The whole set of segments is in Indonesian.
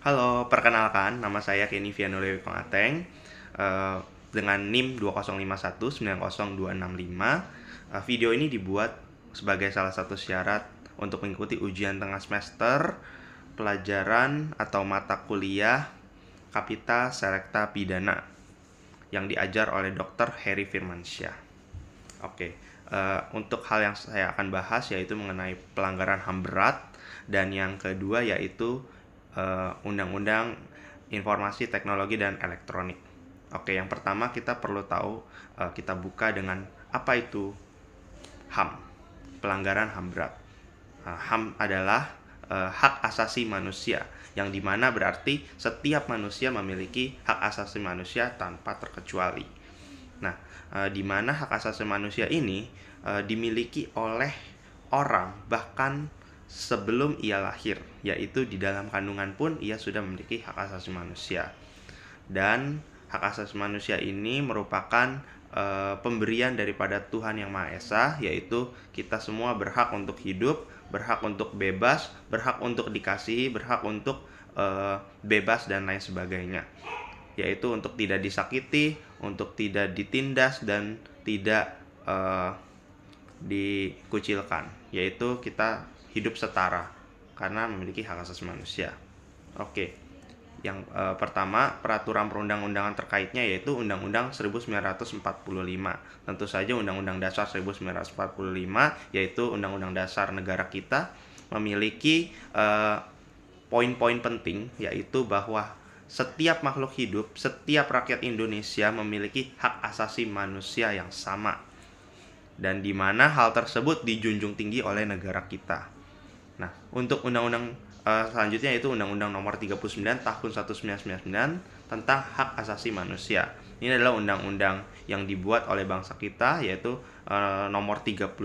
Halo, perkenalkan, nama saya Kenny Vianulewi Pengateng, dengan NIM 205190265. Video ini dibuat sebagai salah satu syarat untuk mengikuti ujian tengah semester pelajaran atau mata kuliah Kapita Selekta Pidana yang diajar oleh Dr. Heri Firmansyah. Oke, untuk hal yang saya akan bahas yaitu mengenai pelanggaran HAM berat, dan yang kedua yaitu Undang-Undang Informasi Teknologi dan Elektronik. Oke, yang pertama kita perlu tahu, kita buka dengan apa itu HAM, pelanggaran HAM berat. HAM adalah hak asasi manusia, yang dimana berarti setiap manusia memiliki hak asasi manusia tanpa terkecuali. Nah, di mana hak asasi manusia ini dimiliki oleh orang bahkan sebelum ia lahir, yaitu di dalam kandungan pun ia sudah memiliki hak asasi manusia. Dan hak asasi manusia ini merupakan pemberian daripada Tuhan Yang Maha Esa, yaitu kita semua berhak untuk hidup, berhak untuk bebas, berhak untuk dikasihi, berhak untuk bebas dan lain sebagainya, yaitu untuk tidak disakiti, untuk tidak ditindas, dan tidak dikucilkan, yaitu kita hidup setara karena memiliki hak asasi manusia. Oke, yang pertama, peraturan perundang-undangan terkaitnya yaitu Undang-Undang 1945. Tentu saja Undang-Undang Dasar 1945, yaitu Undang-Undang Dasar negara kita, memiliki poin-poin penting, yaitu bahwa setiap makhluk hidup, setiap rakyat Indonesia memiliki hak asasi manusia yang sama, dan di mana hal tersebut dijunjung tinggi oleh negara kita. Nah, untuk undang-undang selanjutnya yaitu Undang-Undang Nomor 39 Tahun 1999 tentang Hak Asasi Manusia. Ini adalah undang-undang yang dibuat oleh bangsa kita, yaitu Nomor 39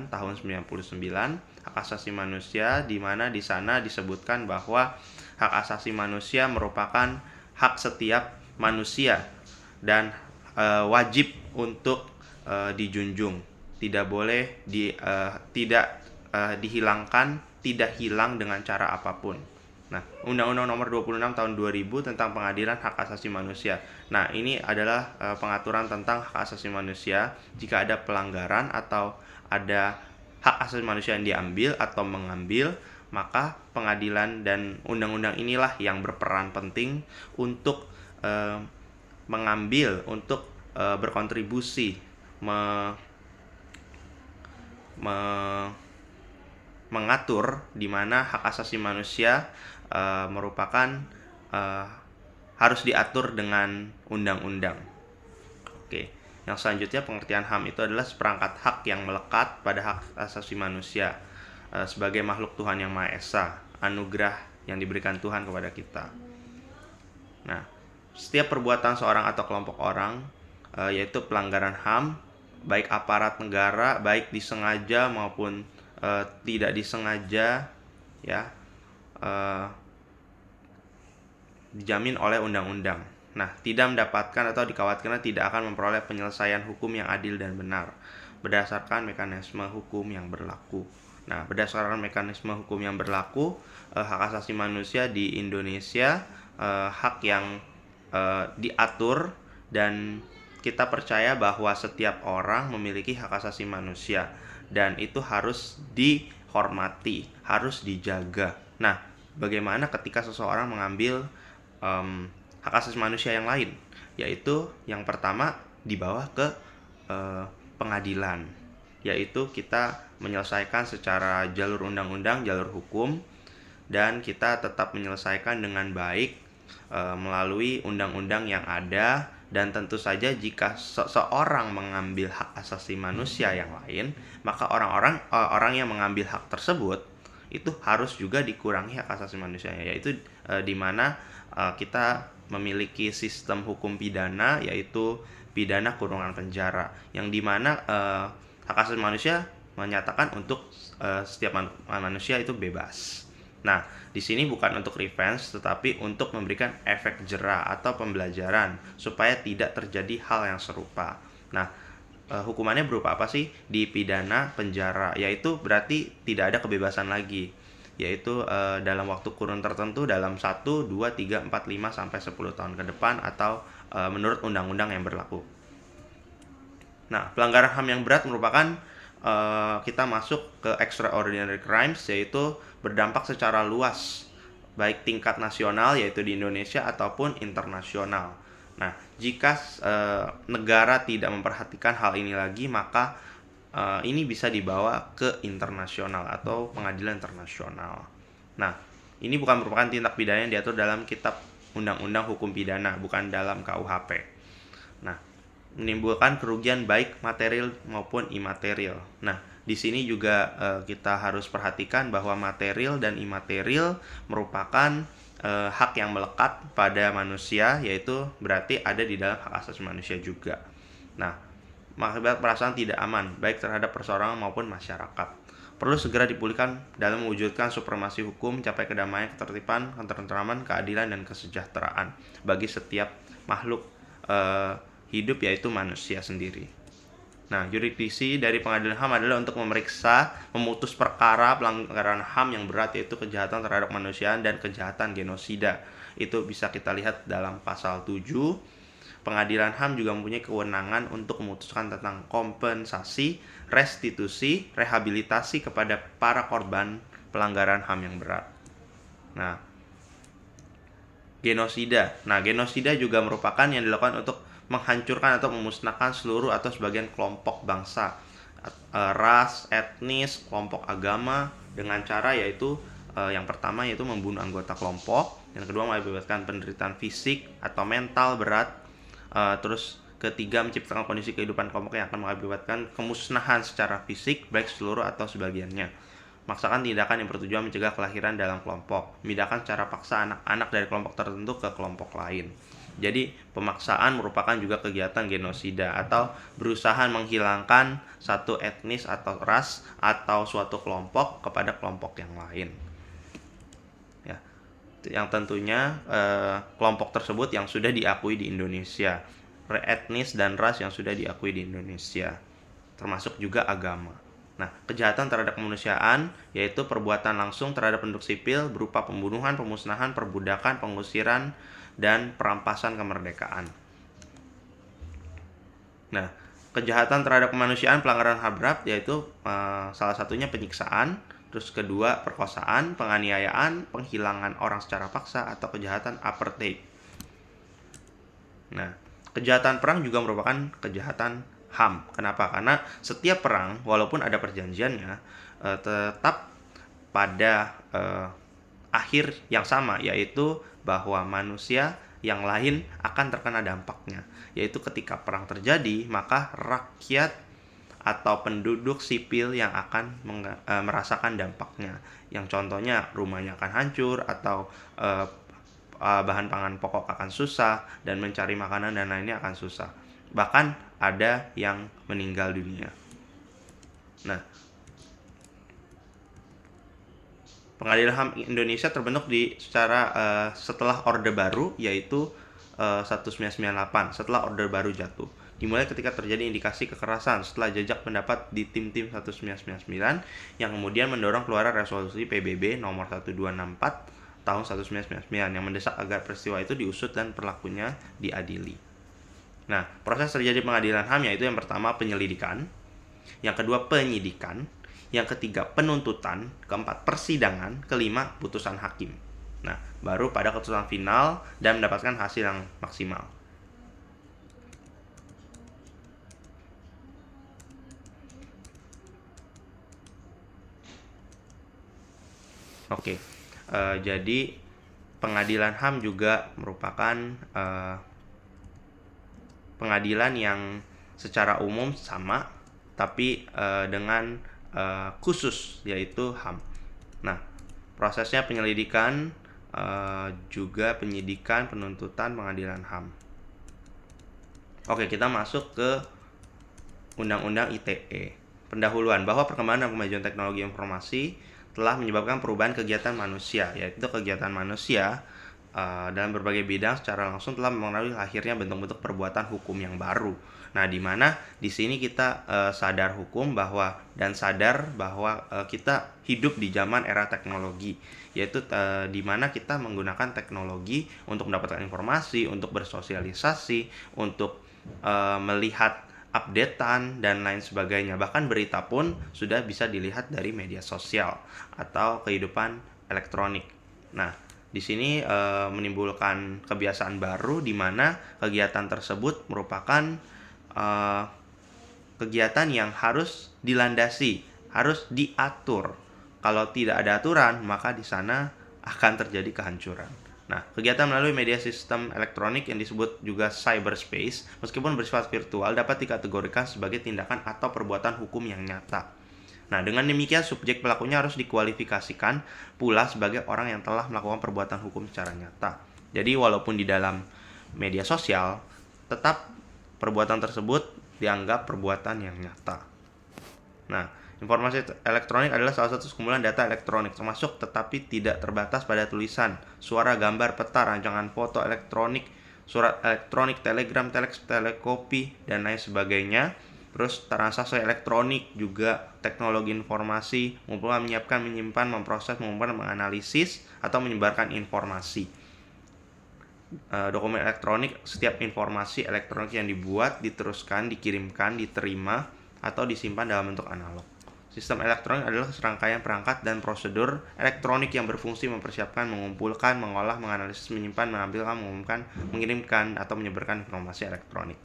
Tahun 99 Hak Asasi Manusia, di mana di sana disebutkan bahwa hak asasi manusia merupakan hak setiap manusia dan wajib untuk dijunjung, tidak boleh dihilangkan, tidak hilang dengan cara apapun. Nah, Undang-Undang Nomor 26 Tahun 2000 tentang Pengadilan Hak Asasi Manusia. Nah, ini adalah pengaturan tentang hak asasi manusia. Jika ada pelanggaran atau ada hak asasi manusia yang diambil atau mengambil, maka pengadilan dan undang-undang inilah yang berperan penting untuk mengambil, untuk berkontribusi mengatur di mana hak asasi manusia merupakan harus diatur dengan undang-undang. Oke, yang selanjutnya pengertian HAM itu adalah seperangkat hak yang melekat pada hak asasi manusia sebagai makhluk Tuhan Yang Maha Esa, anugerah yang diberikan Tuhan kepada kita. Nah, setiap perbuatan seorang atau kelompok orang, yaitu pelanggaran HAM, baik aparat negara, baik disengaja maupun tidak disengaja, ya, dijamin oleh undang-undang. Nah, tidak mendapatkan atau dikhawatirkan tidak akan memperoleh penyelesaian hukum yang adil dan benar berdasarkan mekanisme hukum yang berlaku. Nah, berdasarkan mekanisme hukum yang berlaku, hak asasi manusia di Indonesia hak yang diatur, dan kita percaya bahwa setiap orang memiliki hak asasi manusia dan itu harus dihormati, harus dijaga. Nah, bagaimana ketika seseorang mengambil hak asasi manusia yang lain? Yaitu yang pertama dibawa ke pengadilan, yaitu kita menyelesaikan secara jalur undang-undang, jalur hukum, dan kita tetap menyelesaikan dengan baik melalui undang-undang yang ada. Dan tentu saja jika seseorang mengambil hak asasi manusia yang lain, maka orang yang mengambil hak tersebut itu harus juga dikurangi hak asasi manusianya, yaitu di mana kita memiliki sistem hukum pidana, yaitu pidana kurungan penjara, yang dimana hak asasi manusia menyatakan untuk setiap manusia itu bebas. Nah, di sini bukan untuk revenge, tetapi untuk memberikan efek jera atau pembelajaran supaya tidak terjadi hal yang serupa. Nah, hukumannya berupa apa sih? Di pidana penjara, yaitu berarti tidak ada kebebasan lagi. yaitu dalam waktu kurun tertentu dalam 1, 2, 3, 4, 5 sampai 10 tahun ke depan atau menurut undang-undang yang berlaku. Nah, pelanggaran HAM yang berat merupakan kita masuk ke extraordinary crimes, yaitu berdampak secara luas baik tingkat nasional yaitu di Indonesia ataupun internasional. Nah, jika negara tidak memperhatikan hal ini lagi, maka ini bisa dibawa ke internasional atau pengadilan internasional. Nah, ini bukan merupakan tindak pidana yang diatur dalam Kitab Undang-Undang Hukum Pidana, bukan dalam KUHP. Nah, menimbulkan kerugian baik material maupun imaterial. Nah, di sini juga kita harus perhatikan bahwa material dan imaterial merupakan hak yang melekat pada manusia, yaitu berarti ada di dalam hak asasi manusia juga. Nah, mengakibatkan perasaan tidak aman baik terhadap perseorangan maupun masyarakat. Perlu segera dipulihkan dalam mewujudkan supremasi hukum, mencapai kedamaian, ketertiban, ketentraman, keadilan, dan kesejahteraan bagi setiap makhluk hidup, yaitu manusia sendiri. Nah, jurisdiksi dari pengadilan HAM adalah untuk memeriksa, memutus perkara pelanggaran HAM yang berat, yaitu kejahatan terhadap kemanusiaan dan kejahatan genosida. Itu bisa kita lihat dalam pasal 7. Pengadilan HAM juga mempunyai kewenangan untuk memutuskan tentang kompensasi, restitusi, rehabilitasi kepada para korban pelanggaran HAM yang berat. Nah, genosida. Nah, genosida juga merupakan yang dilakukan untuk menghancurkan atau memusnahkan seluruh atau sebagian kelompok bangsa, ras, etnis, kelompok agama dengan cara yaitu yang pertama yaitu membunuh anggota kelompok, yang kedua mengakibatkan penderitaan fisik atau mental berat, terus ketiga menciptakan kondisi kehidupan kelompok yang akan mengakibatkan kemusnahan secara fisik baik seluruh atau sebagiannya. Memaksakan tindakan yang bertujuan mencegah kelahiran dalam kelompok, memindahkan secara paksa anak-anak dari kelompok tertentu ke kelompok lain. Jadi, pemaksaan merupakan juga kegiatan genosida atau berusaha menghilangkan satu etnis atau ras atau suatu kelompok kepada kelompok yang lain. Ya, yang tentunya kelompok tersebut yang sudah diakui di Indonesia, etnis dan ras yang sudah diakui di Indonesia, termasuk juga agama. Nah, kejahatan terhadap kemanusiaan yaitu perbuatan langsung terhadap penduduk sipil berupa pembunuhan, pemusnahan, perbudakan, pengusiran, dan perampasan kemerdekaan. Nah, kejahatan terhadap kemanusiaan pelanggaran HAM berat yaitu salah satunya penyiksaan, terus kedua perkosaan, penganiayaan, penghilangan orang secara paksa, atau kejahatan apartheid. Nah, kejahatan perang juga merupakan kejahatan HAM. Kenapa? Karena setiap perang, walaupun ada perjanjiannya, tetap pada akhir yang sama, yaitu bahwa manusia yang lain akan terkena dampaknya. Yaitu ketika perang terjadi, maka rakyat atau penduduk sipil yang akan merasakan dampaknya. Yang contohnya rumahnya akan hancur, atau bahan pangan pokok akan susah, dan mencari makanan dan lainnya akan susah. Bahkan ada yang meninggal dunia. Nah, Pengadilan HAM Indonesia terbentuk setelah Orde Baru, yaitu 1998, setelah Orde Baru jatuh. Dimulai ketika terjadi indikasi kekerasan setelah jajak pendapat di tim-tim 1999 yang kemudian mendorong keluaran resolusi PBB nomor 1264 tahun 1999 yang mendesak agar peristiwa itu diusut dan perlakunya diadili. Nah, proses terjadi pengadilan HAM yaitu yang pertama penyelidikan, yang kedua penyidikan, yang ketiga penuntutan, keempat persidangan, kelima putusan hakim. Nah, baru pada keputusan final dan mendapatkan hasil yang maksimal. Oke, jadi pengadilan HAM juga merupakan pengadilan yang secara umum sama, tapi dengan khusus, yaitu HAM. Nah, prosesnya penyelidikan, juga penyidikan, penuntutan, pengadilan HAM. Oke, kita masuk ke Undang-Undang ITE. Pendahuluan bahwa perkembangan dan kemajuan teknologi informasi telah menyebabkan perubahan kegiatan manusia, yaitu kegiatan manusia dalam berbagai bidang secara langsung telah mempengaruhi lahirnya bentuk-bentuk perbuatan hukum yang baru. Nah, di mana di sini kita sadar bahwa kita hidup di zaman era teknologi, yaitu di mana kita menggunakan teknologi untuk mendapatkan informasi, untuk bersosialisasi, untuk melihat updatean dan lain sebagainya. Bahkan berita pun sudah bisa dilihat dari media sosial atau kehidupan elektronik. Nah, di sini menimbulkan kebiasaan baru di mana kegiatan tersebut merupakan kegiatan yang harus dilandasi, harus diatur. Kalau tidak ada aturan, maka di sana akan terjadi kehancuran. Nah, kegiatan melalui media sistem elektronik yang disebut juga cyberspace, meskipun bersifat virtual, dapat dikategorikan sebagai tindakan atau perbuatan hukum yang nyata. Nah, dengan demikian subjek pelakunya harus dikualifikasikan pula sebagai orang yang telah melakukan perbuatan hukum secara nyata. Jadi, walaupun di dalam media sosial, tetap perbuatan tersebut dianggap perbuatan yang nyata. Nah, informasi elektronik adalah salah satu kumpulan data elektronik, termasuk tetapi tidak terbatas pada tulisan, suara, gambar, peta, rancangan foto elektronik, surat elektronik, telegram, telex, telekopi, dan lain sebagainya. Terus transaksi elektronik juga teknologi informasi, mengumpulkan, menyiapkan, menyimpan, memproses, mengumpulkan, menganalisis, atau menyebarkan informasi. Dokumen elektronik, setiap informasi elektronik yang dibuat, diteruskan, dikirimkan, diterima, atau disimpan dalam bentuk analog. Sistem elektronik adalah serangkaian perangkat dan prosedur elektronik yang berfungsi mempersiapkan, mengumpulkan, mengolah, menganalisis, menyimpan, menampilkan, mengumumkan, mengirimkan, atau menyebarkan informasi elektronik.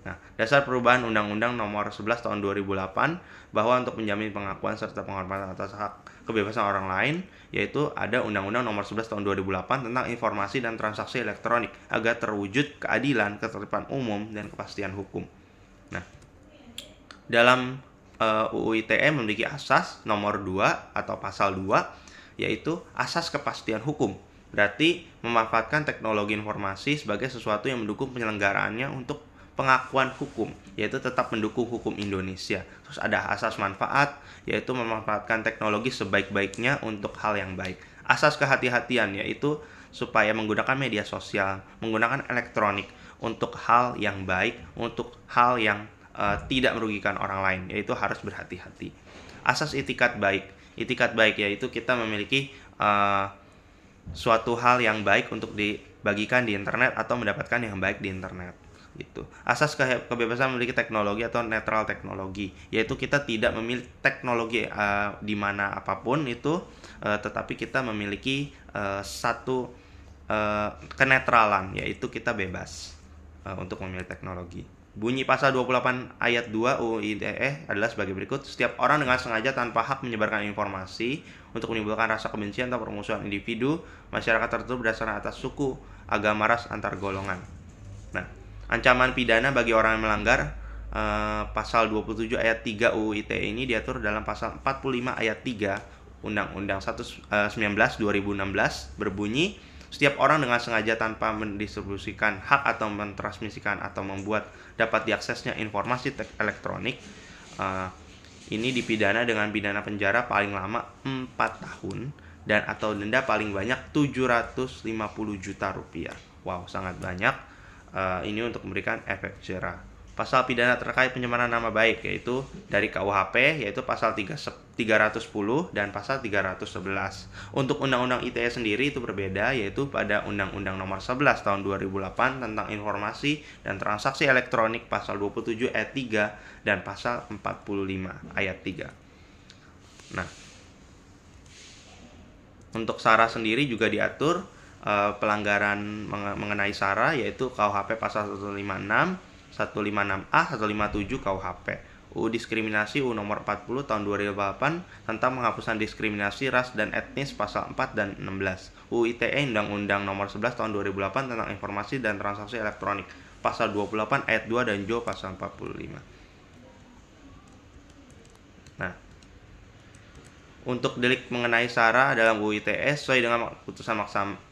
Nah, dasar perubahan Undang-Undang Nomor 11 Tahun 2008 bahwa untuk menjamin pengakuan serta penghormatan atas hak kebebasan orang lain, yaitu ada Undang-Undang Nomor 11 Tahun 2008 tentang informasi dan transaksi elektronik agar terwujud keadilan, ketertiban umum, dan kepastian hukum. Nah, dalam UU ITE memiliki asas nomor 2 atau pasal 2, yaitu asas kepastian hukum. Berarti memanfaatkan teknologi informasi sebagai sesuatu yang mendukung penyelenggaraannya untuk pengakuan hukum, yaitu tetap mendukung hukum Indonesia. Terus ada asas manfaat, yaitu memanfaatkan teknologi sebaik-baiknya untuk hal yang baik. Asas kehati-hatian, yaitu supaya menggunakan media sosial, menggunakan elektronik untuk hal yang baik, untuk hal yang tidak merugikan orang lain, yaitu harus berhati-hati. Asas itikat baik yaitu kita memiliki suatu hal yang baik untuk dibagikan di internet atau mendapatkan yang baik di internet. Gitu. Asas kebebasan memiliki teknologi atau netral teknologi, yaitu kita tidak memilih teknologi di mana apapun itu, tetapi kita memiliki satu kenetralan, yaitu kita bebas untuk memilih teknologi. Bunyi pasal 28 ayat 2 UU ITE adalah sebagai berikut. Setiap orang dengan sengaja tanpa hak menyebarkan informasi untuk menimbulkan rasa kebencian atau permusuhan individu, masyarakat tertentu berdasarkan atas suku, agama, ras, antar golongan. Nah, ancaman pidana bagi orang yang melanggar pasal 27 ayat 3 UU ITE ini diatur dalam pasal 45 ayat 3 Undang-Undang 19 2016 berbunyi, setiap orang dengan sengaja tanpa mendistribusikan hak atau mentransmisikan atau membuat dapat diaksesnya informasi elektronik ini dipidana dengan pidana penjara paling lama 4 tahun dan atau denda paling banyak 750 juta rupiah. Wow, sangat banyak. Ini untuk memberikan efek jera. Pasal pidana terkait pencemaran nama baik, yaitu dari KUHP, yaitu pasal 310 dan pasal 311. Untuk Undang-Undang ITE sendiri itu berbeda, yaitu pada Undang-Undang Nomor 11 Tahun 2008 tentang informasi dan transaksi elektronik pasal 27 ayat 3 dan pasal 45 ayat 3. Nah, untuk SARA sendiri juga diatur pelanggaran mengenai SARA, yaitu KUHP pasal 156, 156A, 157 KUHP. UU Diskriminasi UU Nomor 40 Tahun 2008 tentang penghapusan diskriminasi ras dan etnis pasal 4 dan 16. UU ITE Undang-Undang Nomor 11 Tahun 2008 tentang informasi dan transaksi elektronik pasal 28 ayat 2 dan JO pasal 45. Nah, untuk delik mengenai SARA dalam UU ITE sesuai dengan putusan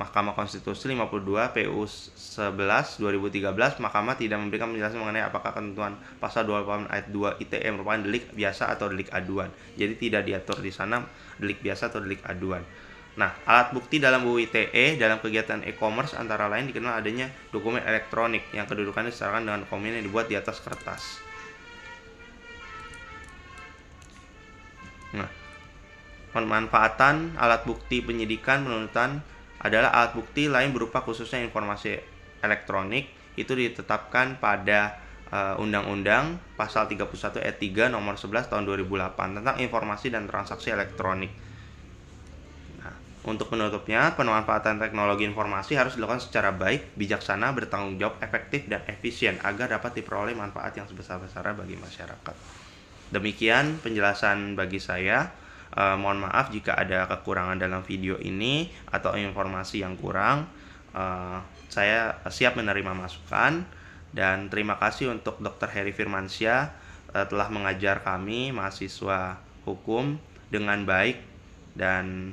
Mahkamah Konstitusi 52 PU 11 2013, Mahkamah tidak memberikan penjelasan mengenai apakah ketentuan pasal 28 ayat 2 ITE merupakan delik biasa atau delik aduan. Jadi tidak diatur di sana delik biasa atau delik aduan. Nah, alat bukti dalam UU ITE dalam kegiatan e-commerce antara lain dikenal adanya dokumen elektronik yang kedudukannya disetarakan dengan dokumen yang dibuat di atas kertas. Nah, pemanfaatan alat bukti penyidikan penuntutan adalah alat bukti lain berupa khususnya informasi elektronik itu ditetapkan pada Undang-Undang Pasal 31 Ayat 3 Nomor 11 Tahun 2008 tentang informasi dan transaksi elektronik. Nah, untuk penutupnya, pemanfaatan teknologi informasi harus dilakukan secara baik, bijaksana, bertanggung jawab, efektif, dan efisien agar dapat diperoleh manfaat yang sebesar-besarnya bagi masyarakat. Demikian penjelasan bagi saya. Mohon maaf jika ada kekurangan dalam video ini atau informasi yang kurang. Saya siap menerima masukan dan terima kasih untuk Dr. Heri Firmansyah telah mengajar kami mahasiswa hukum dengan baik dan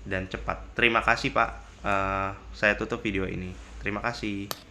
cepat. Terima kasih Pak. Saya tutup video ini. Terima kasih.